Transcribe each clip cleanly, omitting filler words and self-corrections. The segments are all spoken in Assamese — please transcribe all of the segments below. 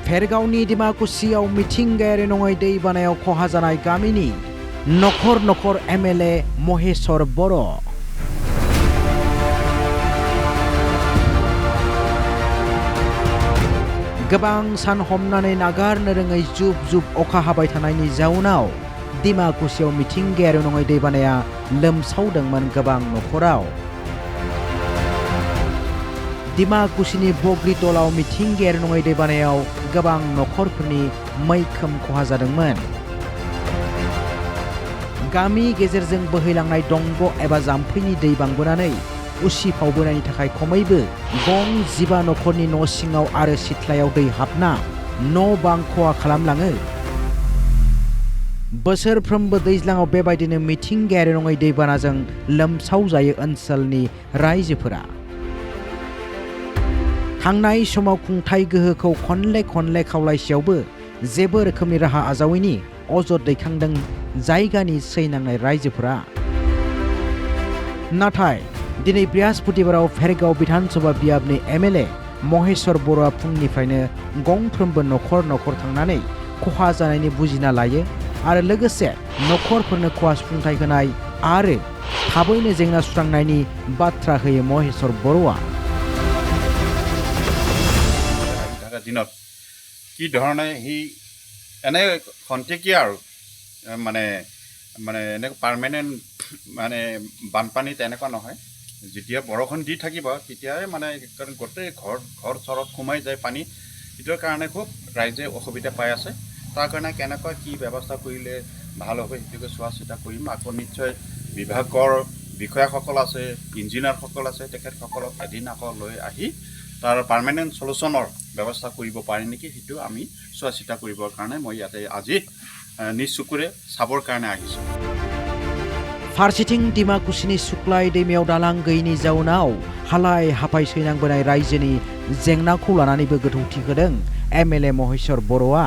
भेरगावनि डिमाकुसियाव मिथिंगायारि नङै दैबानायाव खहा जानाय गामिनि नखर-नखर MLA महेश्वर बर'। गोबां सान हमनानै नागारनो रोङै जुब-जुब अखा हाबाय थानायनि जाउनाव डिमाकुसियाव मिथिंगायारि नङै दैबानाया लोमसावदोंमोन गोबां नखराव। डिमाकुसिनि बग्रितलाव मिथिंगायारि नङै दैबानायाव गोबां नखरफोरनि मैखोम खहा जादोंमोन। गामि गेजेरजों बोहैलांनाय दंग एबा जाम्फैनि दै बांबोनानै उसिफावबोनायनि थाखाय खमैबो गं 15 नखरनि न' सिङाव आरो सिथ्लायाव दै हाबना न' बां खहा खालामलाङो। बोसोरफ्रोमबो दैज्लाङाव बेबायदिनो मिथिंगायारि नङै दैबानाजों लोमसावजायो ओनसोलनि रायजोफोरा। थांनाय समाव खुंथाय गोहोखौ खनले खावलायसेयावबो जेबो रोखोमनि राहा आजावैनि अजद दैखांदों जायगानि सैनांनाय रायजोफोरा। नाथाय दिनै बृहस्पतिबाराव भेरगाव विधानसभा बियाबनि MLA महेश्वर बर'आ फुंनिफ्रायनो गंफ्रोमबो नखर थांनानै खहा जानायनि बुजिना लायो आरो लोगोसे नखरफोरनो खहा सुफुंथाय होनाय आरो थाबैनो जेंना सुस्रांनायनि बाथ्रा होयो महेश्वर बर'आ। दिনত কি ধৰণে সি এনে খন্তেকীয়া আৰু মানে এনে পাৰ্মানেণ্ট মানে বানপানী তেনেকুৱা নহয়। যেতিয়া বৰষুণ দি থাকিব তেতিয়াই মানে গোটেই ঘৰ চৰত সোমাই যায় পানী। এইটোৰ কাৰণে খুব ৰাইজে অসুবিধা পাই আছে। তাৰ কাৰণে কেনেকুৱা কি ব্যৱস্থা কৰিলে ভাল হ'ব সেইটোকে চোৱা চিতা কৰিম। আকৌ নিশ্চয় বিভাগৰ বিষয়াসকল আছে, ইঞ্জিনিয়াৰসকল আছে, তেখেতসকলক এদিন আকৌ লৈ আহি তাৰ পাৰ্মানেণ্ট সলিউশ্যনৰ ব্যৱস্থা কৰিব পাৰি নেকি সেইটো আমি চোৱা চিতা কৰিবৰ কাৰণে মই ইয়াতে আজি নিজ চকুৰে চাবৰ কাৰণে আহিছোঁ। फारसेथिं डिमाकुसिनि सुक्लाय दैमायाव दालां गैयैनि जाउनाव हालाय हाफाय सैनांबोनाय रायजोनि जेंनाखौ लानानैबो गोथौथि होदों MLA महेश्वर बर'आ।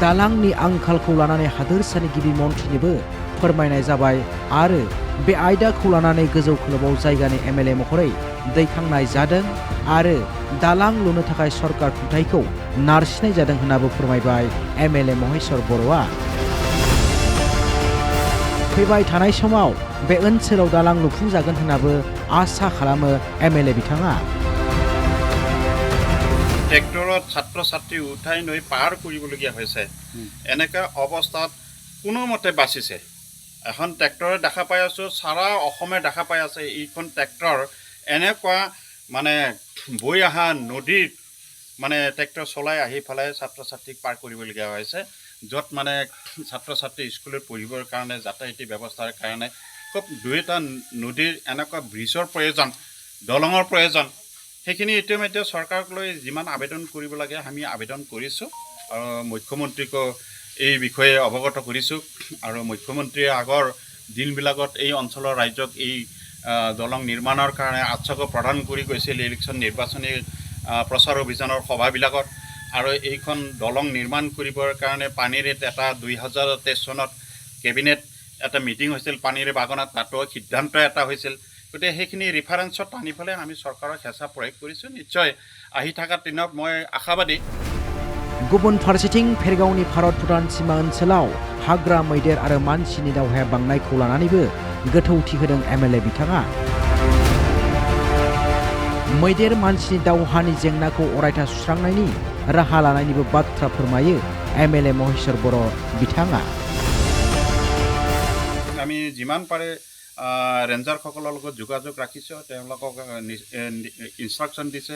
दालांनि आंखालखौ लानानै हादोरसानि गिबि मन्थ्रिनोबो फोरमायनाय जाबाय आरो बे आयदाखौ लानानै गोजौ खोलोबाव जायगानि MLA महरै दैखांनाय जादों आरो दालां लुनो थाखाय सरकार खुंथायखौ नारसिननाय जादों होननाबो फोरमायबाय MLA महेश्वर बर'आ। फैबाय थानाय समाव बे ओनसोलाव दालां लुफुंजागोन होननाबो आसा खालामो MLA बिथाङा। ট্ৰেক্টৰত ছাত্ৰ ছাত্ৰী উঠাই লৈ পাৰ কৰিবলগীয়া হৈছে। এনেকুৱা অৱস্থাত কোনোমতে বাচিছে। এখন ট্ৰেক্টৰ দেখা পাই আছোঁ, সাৰা অসমে দেখা পাই আছে এইখন ট্ৰেক্টৰ এনেকুৱা মানে বৈ অহা নদীত মানে ট্ৰেক্টৰ চলাই আহি পেলাই ছাত্ৰ ছাত্ৰীক পাৰ কৰিবলগীয়া হৈছে। য'ত মানে ছাত্ৰ ছাত্ৰী স্কুলত পঢ়িবৰ কাৰণে যাতায়াতী ব্যৱস্থাৰ কাৰণে খুব দুটা নদীৰ এনেকুৱা ব্ৰিজৰ প্ৰয়োজন, দলঙৰ প্ৰয়োজন। সেইখিনি ইতিমধ্যে চৰকাৰক লৈ যিমান আবেদন কৰিব লাগে আমি আবেদন কৰিছোঁ আৰু মুখ্যমন্ত্ৰীকো এই বিষয়ে অৱগত কৰিছোঁ। আৰু মুখ্যমন্ত্ৰীয়ে আগৰ দিনবিলাকত এই অঞ্চলৰ ৰাইজক এই দলং নিৰ্মাণৰ কাৰণে আশ্বাস প্ৰদান কৰি গৈছিল ইলেকশ্যন নিৰ্বাচনী প্ৰচাৰ অভিযানৰ সভাবিলাকত। আৰু এইখন দলং নিৰ্মাণ কৰিবৰ কাৰণে পানীৰে এটা 2023 চনত কেবিনেট এটা মিটিং হৈছিল পানীৰে বাগানত, তাতো সিদ্ধান্ত এটা হৈছিল। গতিকে সেইখিনি ৰেফাৰেঞ্চত আনি পেলাই আমি চৰকাৰক হেঁচা প্ৰয়োগ কৰিছোঁ। নিশ্চয় আহি থকা দিনত মই আশাবাদী। गुबुन फारसेथिं भेरगावनि भारत भुटान सीमा ओनसोलाव हाग्रा मैदेर आरो मानसिनि दावहाया बांनायखौ लानानैबो गोथौथि होदों MLA बिथाङा। मैदेर मानसिनि दावहानि जेंनाखौ अरायथा सुस्रांनायनि राहा लानायनिबो बाथ्रा फोरमायो MLA महेश्वर बर' बिथाङा। আমি যিমান পাৰে ৰেঞ্জাৰসকলৰ লগত যোগাযোগ ৰাখিছোঁ, তেওঁলোকক ইনষ্ট্ৰাকশ্যন দিছে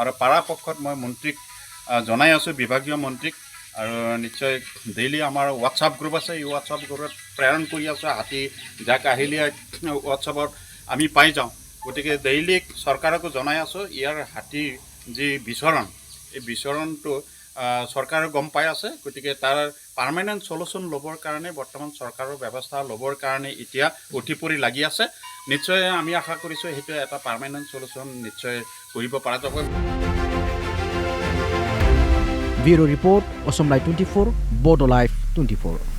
আৰু পাৰাপক্ষত মই মন্ত্ৰীক জনাই আছোঁ, বিভাগীয় মন্ত্ৰীক। আৰু নিশ্চয় ডেইলি আমাৰ হোৱাটছআপ গ্ৰুপ আছে, এই হোৱাটছআপ গ্ৰুপত প্ৰেৰণ কৰি আছোঁ। হাতী যাক আহিলে হোৱাটছআপত আমি পাই যাওঁ। গতিকে ডেইলি চৰকাৰকো জনাই আছোঁ ইয়াৰ হাতীৰ যি বিচৰণ, এই বিচৰণটো চৰকাৰে গম পাই আছে। গতিকে তাৰ পাৰ্মানেণ্ট সলিউশ্যন ল'বৰ কাৰণে বৰ্তমান চৰকাৰৰ ব্যৱস্থা ল'বৰ কাৰণে এতিয়া উঠি পৰি লাগি আছে। নিশ্চয় আমি আশা কৰিছোঁ সেইটো এটা পাৰ্মানেণ্ট সলিউশ্যন নিশ্চয় কৰিব পৰা যাব। Bureau report, Assam live 24, Bodo live 24।